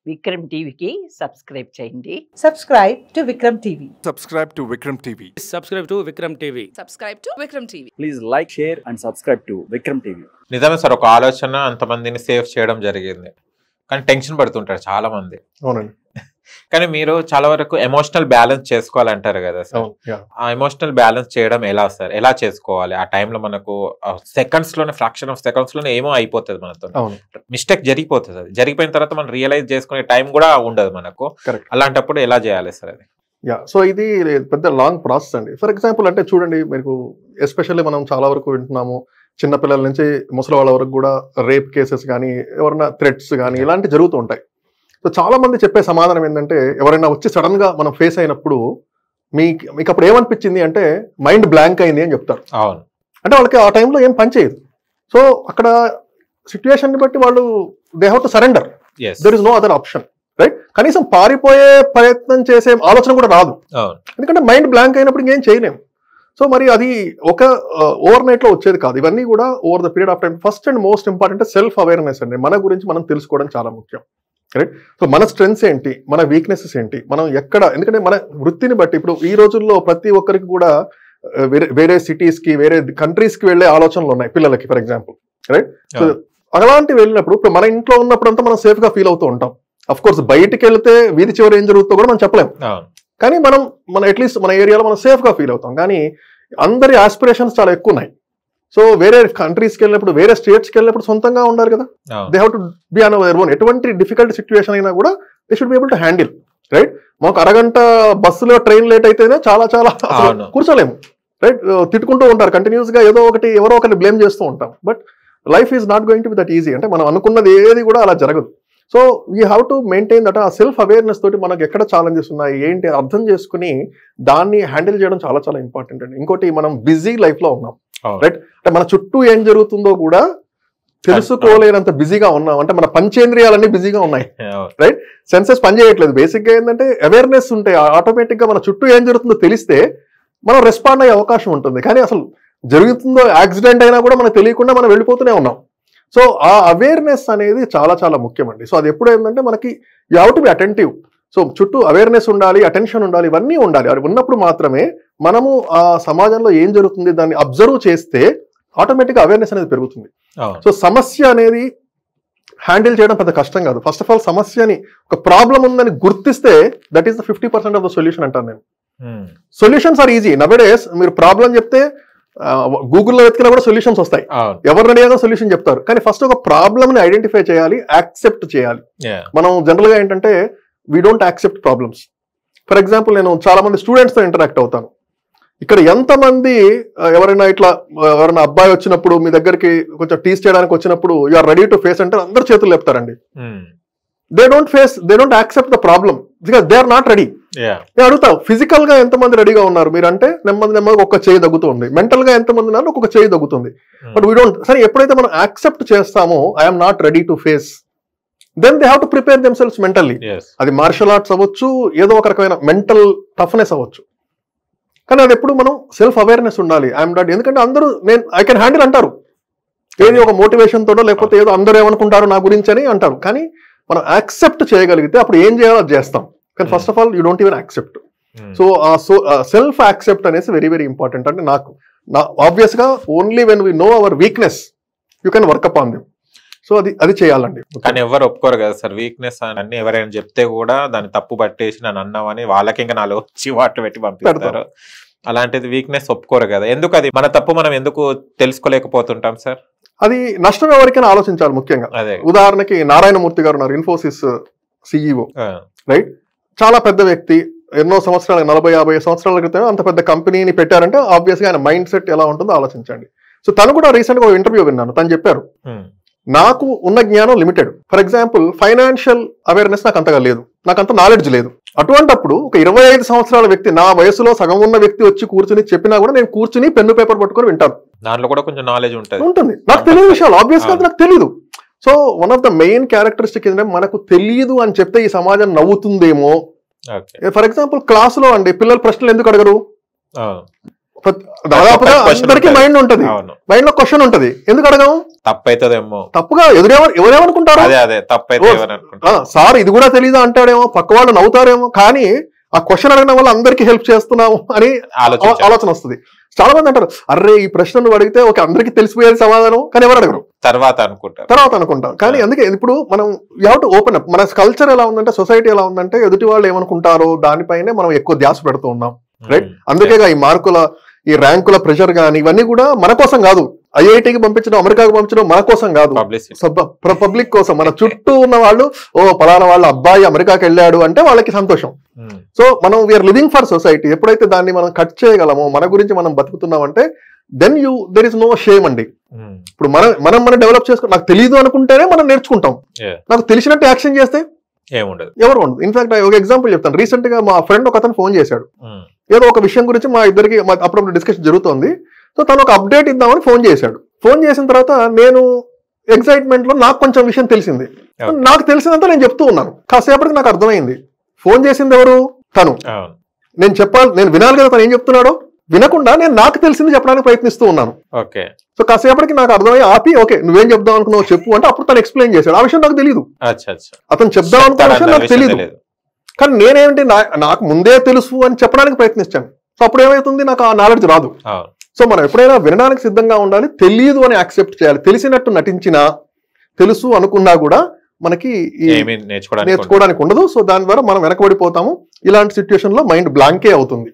విక్రమ్ టీవీకి సబ్స్క్రైబ్ చేయండి. Subscribe to Vikram TV. Subscribe to Vikram TV. Subscribe to Vikram TV. Subscribe to Vikram TV. Please like, share and subscribe to Vikram TV. నిజమే sir, ఒక ఆలోచన అంతమందిని save చేయడం జరిగింది, కానీ టెన్షన్ పడుతుంటారు చాలా మంది. అవునండి. కానీ మీరు చాలా వరకు ఎమోషనల్ బ్యాలెన్స్ చేసుకోవాలంటారు కదా సార్, ఆ ఎమోషనల్ బ్యాలెన్స్ చేయడం ఎలా సార్, ఎలా చేసుకోవాలి? ఆ టైంలో మనకు సెకండ్స్ లోనే, ఫ్రాక్షన్ ఆఫ్ సెకండ్స్ లోనే ఏమో అయిపోతుంది, మనతో మిస్టేక్ జరిగిపోతుంది. అది జరిగిపోయిన తర్వాత మనం రియలైజ్ చేసుకునే టైం కూడా ఉండదు మనకు. అలాంటప్పుడు ఎలా చేయాలి సార్ అది? సో ఇది పెద్ద లాంగ్ ప్రాసెస్ అండి. ఫర్ ఎగ్జాంపుల్ అంటే చూడండి, మీకు ఎస్పెషల్లీ మనం చాలా వరకు వింటున్నాము, చిన్నపిల్లల నుంచి ముసలి వాళ్ళ వరకు కూడా రేప్ కేసెస్ కానీ, ఎవరైనా థ్రెట్స్ కానీ ఇలాంటివి జరుగుతూ ఉంటాయి. సో చాలా మంది చెప్పే సమాధానం ఏంటంటే, ఎవరైనా వచ్చి సడన్ గా మనం ఫేస్ అయినప్పుడు మీకు అప్పుడు ఏమనిపించింది అంటే మైండ్ బ్లాంక్ అయింది అని చెప్తారు. అవును, అంటే వాళ్ళకి ఆ టైంలో ఏం పని చేయదు. సో అక్కడ సిచ్యువేషన్ ని బట్టి వాళ్ళు they have to surrender. There is no other option, right? కనీసం పారిపోయే ప్రయత్నం చేసే ఆలోచన కూడా రాదు, ఎందుకంటే మైండ్ బ్లాంక్ అయినప్పుడు ఇంకేం చేయలేము. సో మరి అది ఒక ఓవర్ నైట్ లో వచ్చేది కాదు. ఇవన్నీ కూడా over the period of time. First and most important self awareness అండి. మన గురించి మనం తెలుసుకోవడం చాలా ముఖ్యం, రైట్? సో మన స్ట్రెంగ్స్ ఏంటి, మన వీక్నెసెస్ ఏంటి, మనం ఎక్కడ, ఎందుకంటే మన వృత్తిని బట్టి ఇప్పుడు ఈ రోజుల్లో ప్రతి ఒక్కరికి కూడా వేరే సిటీస్ కి, వేరే కంట్రీస్ కి వెళ్లే ఆలోచనలు ఉన్నాయి పిల్లలకి, ఫర్ ఎగ్జాంపుల్, రైట్? సో అలాంటి వెళ్ళినప్పుడు ఇప్పుడు మన ఇంట్లో ఉన్నప్పుడంతా మనం సేఫ్ గా ఫీల్ అవుతూ ఉంటాం. అఫ్ కోర్స్ బయటికి వెళ్తే వీధి చివరి ఏం జరుగుతుందో కూడా మనం చెప్పలేం, కానీ మన అట్లీస్ట్ మన ఏరియాలో మనం సేఫ్ గా ఫీల్ అవుతాం. కానీ అందరి ఆస్పిరేషన్స్ చాలా ఎక్కువ ఉన్నాయి. సో వేరే కంట్రీస్కి వెళ్ళినప్పుడు, వేరే స్టేట్స్కి వెళ్ళినప్పుడు సొంతంగా ఉండాలి కదా. They have to be on their own. ఎటువంటి డిఫికల్ట్ సిచ్యువేషన్ అయినా కూడా they should be able to handle, right? మాకు అరగంట బస్సులో ట్రైన్ లేట్ అయితేనే చాలా కూర్చోలేము, రైట్? తిట్టుకుంటూ ఉంటారు కంటిన్యూస్ గా, ఏదో ఒకటి ఎవరో ఒకరిని బ్లేమ్ చేస్తూ ఉంటాం. But life is not going to be that easy. అంటే మనం అనుకున్నది ఏది కూడా అలా జరగదు. So we have to maintain that. ఆ సెల్ఫ్ అవేర్నెస్ తోటి మనకు ఎక్కడ ఛాలెంజెస్ ఉన్నాయి ఏంటి అర్థం చేసుకుని దాన్ని హ్యాండిల్ చేయడం చాలా చాలా ఇంపార్టెంట్ అండి. ఇంకోటి, మనం బిజీ లైఫ్ లో ఉన్నాం, రైట్? అంటే మన చుట్టూ ఏం జరుగుతుందో కూడా తెలుసుకోలేనంత బిజీగా ఉన్నాం. అంటే మన పంచేంద్రియాలన్నీ బిజీగా ఉన్నాయి, రైట్? సెన్సెస్ పనిచేయట్లేదు. బేసిక్ గా ఏంటంటే అవేర్నెస్ ఉంటే ఆటోమేటిక్ గా మన చుట్టూ ఏం జరుగుతుందో తెలిస్తే మనం రెస్పాండ్ అయ్యే అవకాశం ఉంటుంది. కానీ అసలు జరుగుతుందో, యాక్సిడెంట్ అయినా కూడా మనకు తెలియకుండా మనం వెళ్ళిపోతూనే ఉన్నాం. సో ఆ అవేర్నెస్ అనేది చాలా చాలా ముఖ్యమండి. సో అది ఎప్పుడు ఏంటంటే మనకి you have to be attentive. So చుట్టూ అవేర్నెస్ ఉండాలి, అటెన్షన్ ఉండాలి, ఇవన్నీ ఉండాలి. అది ఉన్నప్పుడు మాత్రమే మనము ఆ సమాజంలో ఏం జరుగుతుంది దాన్ని అబ్జర్వ్ చేస్తే ఆటోమేటిక్గా అవేర్నెస్ అనేది పెరుగుతుంది. సో సమస్య అనేది హ్యాండిల్ చేయడం పెద్ద కష్టం కాదు. ఫస్ట్ ఆఫ్ ఆల్ సమస్యని, ఒక ప్రాబ్లం ఉందని గుర్తిస్తే that is the 50% of the solution అంటాను నేను. Solutions are easy nowadays. మీరు ప్రాబ్లం చెప్తే గూగుల్లో వెతికినా కూడా సొల్యూషన్స్ వస్తాయి, ఎవరు అడిగానో సొల్యూషన్ చెప్తారు. కానీ ఫస్ట్ ఒక ప్రాబ్లమ్ ని ఐడెంటిఫై చేయాలి, యాక్సెప్ట్ చేయాలి. మనం జనరల్ గా ఏంటంటే we don't accept problems. For example, నేను చాలా మంది స్టూడెంట్స్ తో ఇంటరాక్ట్ అవుతాను. ఇక్కడ ఎంతమంది ఎవరైనా అబ్బాయి వచ్చినప్పుడు మీ దగ్గరికి కొంచెం టీస్ చేయడానికి వచ్చినప్పుడు you are ready to face అంటే అందరు చేతులు లేపుతారండి. They don't accept the problem because they are not ready. నేను అడుగుతా, ఫిజికల్ గా ఎంతమంది రెడీగా ఉన్నారు మీరు అంటే నెమ్మదిగా ఒక చేయి దగ్గుతుంది, మెంటల్ గా ఎంతమంది ఉన్నారు ఒక్కొక్క చేయి దగ్గుతుంది. But we don't. సరే, ఎప్పుడైతే మనం యాక్సెప్ట్ చేస్తామో I'm not ready to face, then they have to prepare themselves mentally. అది మార్షల్ ఆర్ట్స్ అవ్వచ్చు, ఏదో ఒక రకమైన మెంటల్ టఫ్నెస్ అవ్వచ్చు. కానీ అది ఎప్పుడు మనం సెల్ఫ్ అవేర్నెస్ ఉండాలి. ఐఎమ్ నాట్, ఎందుకంటే అందరూ ఐ కెన్ హ్యాండిల్ అంటారు, ఏది ఒక మోటివేషన్ తోటో లేకపోతే ఏదో అందరూ ఏమనుకుంటారు నా గురించి అని అంటారు. కానీ మనం యాక్సెప్ట్ చేయగలిగితే అప్పుడు ఏం చేయాలో అది చేస్తాం. కానీ first of all you don't even accept. So self accept అనేది వెరీ వెరీ ఇంపార్టెంట్. అంటే నాకు ఆబ్వియస్ గా only when we know hour weakness you can work up on them. So అది చేయాలండి. కానీ ఎవరు ఒప్పుకోరు కదా సార్ వీక్నెస్ అని. ఎవరైనా చెప్తే కూడా దాన్ని తప్పు పట్టేసి నన్ను అన్నామని వాళ్ళకి ఇంకా నాలుగు వచ్చి వాటర్ పెట్టి పంపిస్తారు. అలాంటిది వీక్నెస్ ఒప్పుకోరు కదా. ఎందుకు అది మన తప్పు మనం ఎందుకు తెలుసుకోలేకపోతుంటాం సార్? అది నష్టం ఎవరికైనా ఆలోచించాలి ముఖ్యంగా. ఉదాహరణకి నారాయణమూర్తి గారు ఉన్నారు, ఇన్ఫోసిస్ సిఇఓ, రైట్? చాలా పెద్ద వ్యక్తి, ఎన్నో సంవత్సరాలు, 40-50 సంవత్సరాల క్రితం అంత పెద్ద కంపెనీని పెట్టారంటే ఆబ్వియస్ గా ఆయన మైండ్ సెట్ ఎలా ఉంటుందో ఆలోచించండి. సో తను కూడా రీసెంట్ గా ఒక ఇంటర్వ్యూ విన్నాను, తను చెప్పారు, నాకు ఉన్న జ్ఞానం limited. For example, financial awareness నాకు అంతగా లేదు, నాకు అంత నాలెడ్జ్ లేదు. అటువంటప్పుడు ఒక 25 సంవత్సరాల వ్యక్తి, నా వయసులో సగం ఉన్న వ్యక్తి వచ్చి కూర్చుని చెప్పినా కూడా నేను కూర్చుని పెన్ను పేపర్ పట్టుకొని వింటాను. దాంట్లో కూడా కొంచెం నాలెడ్జ్ ఉంటుంది. నాకు తెలియని విషయాలు ఆబ్వియస్ గా నాకు తెలియదు. So one of the main characteristic ఏంటంటే మనకు తెలియదు అని చెప్తే ఈ సమాజం నవ్వుతుందేమో. ఫర్ ఎగ్జాంపుల్, క్లాసులో అండి పిల్లలు ప్రశ్నలు ఎందుకు అడగరు? దాదాపుగా అందరికీ మైండ్ ఉంటది, మైండ్ లో క్వశ్చన్ ఉంటది, ఎందుకు అడగము? తప్పైతుందేమో, తప్పుగా ఎవరేమనుకుంటారు, సార్ ఇది కూడా తెలీదా అంటాడేమో, పక్క వాళ్ళు నవ్వుతారేమో, కానీ ఆ క్వశ్చన్ అడగడం వల్ల అందరికీ హెల్ప్ చేస్తున్నాము అని ఆలోచన వస్తుంది. చాలా మంది అంటారు, అర్రే ఈ ప్రశ్న నువ్వు అడిగితే ఓకే అందరికీ తెలిసిపోయేది సమాధానం, కానీ ఎవరు అడగరు, తర్వాత అనుకుంటాం. కానీ అందుకే ఇప్పుడు మనం you have to open up. మన కల్చర్ ఎలా ఉందంటే, సొసైటీ ఎలా ఉందంటే, ఎదుటి వాళ్ళు ఏమనుకుంటారో దానిపైనే మనం ఎక్కువ ధ్యాస పెడుతూ ఉన్నాం, రైట్? అందుకేగా ఈ మార్కుల, ఈ ర్యాంకుల ప్రెషర్ కానీ ఇవన్నీ కూడా మన కోసం కాదు. ఐఐటికి పంపించడం, అమెరికాకు పంపించడం మన కోసం కాదు, పబ్లిక్ కోసం. మన చుట్టూ ఉన్న వాళ్ళు, ఓ పలానా వాళ్ళ అబ్బాయి అమెరికాకి వెళ్ళాడు అంటే వాళ్ళకి సంతోషం. సో మనం వీఆర్ లివింగ్ ఫర్ సొసైటీ. ఎప్పుడైతే దాన్ని మనం కట్ చేయగలమో, మన గురించి మనం బతుకుతున్నామంటే then there is no shame అండి. ఇప్పుడు మనం డెవలప్ చేసుకో, నాకు తెలియదు అనుకుంటేనే మనం నేర్చుకుంటాం. నాకు తెలిసినట్టు యాక్షన్ చేస్తే ఎవరు ఉండదు. ఇన్ఫాక్ట్ ఒక ఎగ్జాంపుల్ చెప్తాను. రీసెంట్ గా మా ఫ్రెండ్ ఒక అతను ఫోన్ చేశాడు, ఏదో ఒక విషయం గురించి మా ఇద్దరికి అప్పుడప్పుడు డిస్కషన్ జరుగుతోంది. సో తను ఒక అప్డేట్ ఇద్దామని ఫోన్ చేశాడు. ఫోన్ చేసిన తర్వాత నేను ఎక్సైట్మెంట్ లో నాకు కొంచెం విషయం తెలిసింది. నాకు తెలిసినంత నేను చెప్తూ ఉన్నాను. కాసేపటికి నాకు అర్థమైంది ఫోన్ చేసింది ఎవరు, తను. నేను వినాలి కదా తను ఏం చెప్తున్నాడో. వినకుండా నేను నాకు తెలిసింది చెప్పడానికి ప్రయత్నిస్తూ ఉన్నాను. సో కాసేపటికి నాకు అర్థమై ఆపి, ఓకే నువ్వేం చెప్దాం అనుకున్నావు చెప్పు అంటే అప్పుడు తను ఎక్స్ప్లెయిన్ చేశాడు. ఆ విషయం నాకు తెలియదు, అతను చెప్దాం అనుకున్న విషయం నాకు తెలియదు. కానీ నేనేంటి, నాకు ముందే తెలుసు అని చెప్పడానికి ప్రయత్నించాను. సో అప్పుడు ఏమవుతుంది, నాకు ఆ నాలెడ్జ్ రాదు. సో మనం ఎప్పుడైనా వినడానికి సిద్ధంగా ఉండాలి, తెలియదు అని యాక్సెప్ట్ చేయాలి. తెలిసినట్టు నటించినా, తెలుసు అనుకున్నా కూడా మనకి నేర్చుకోవడానికి ఉండదు. సో దాని ద్వారా మనం వెనకబడిపోతాము. ఇలాంటి సిచ్యువేషన్ లో మైండ్ బ్లాంకే అవుతుంది.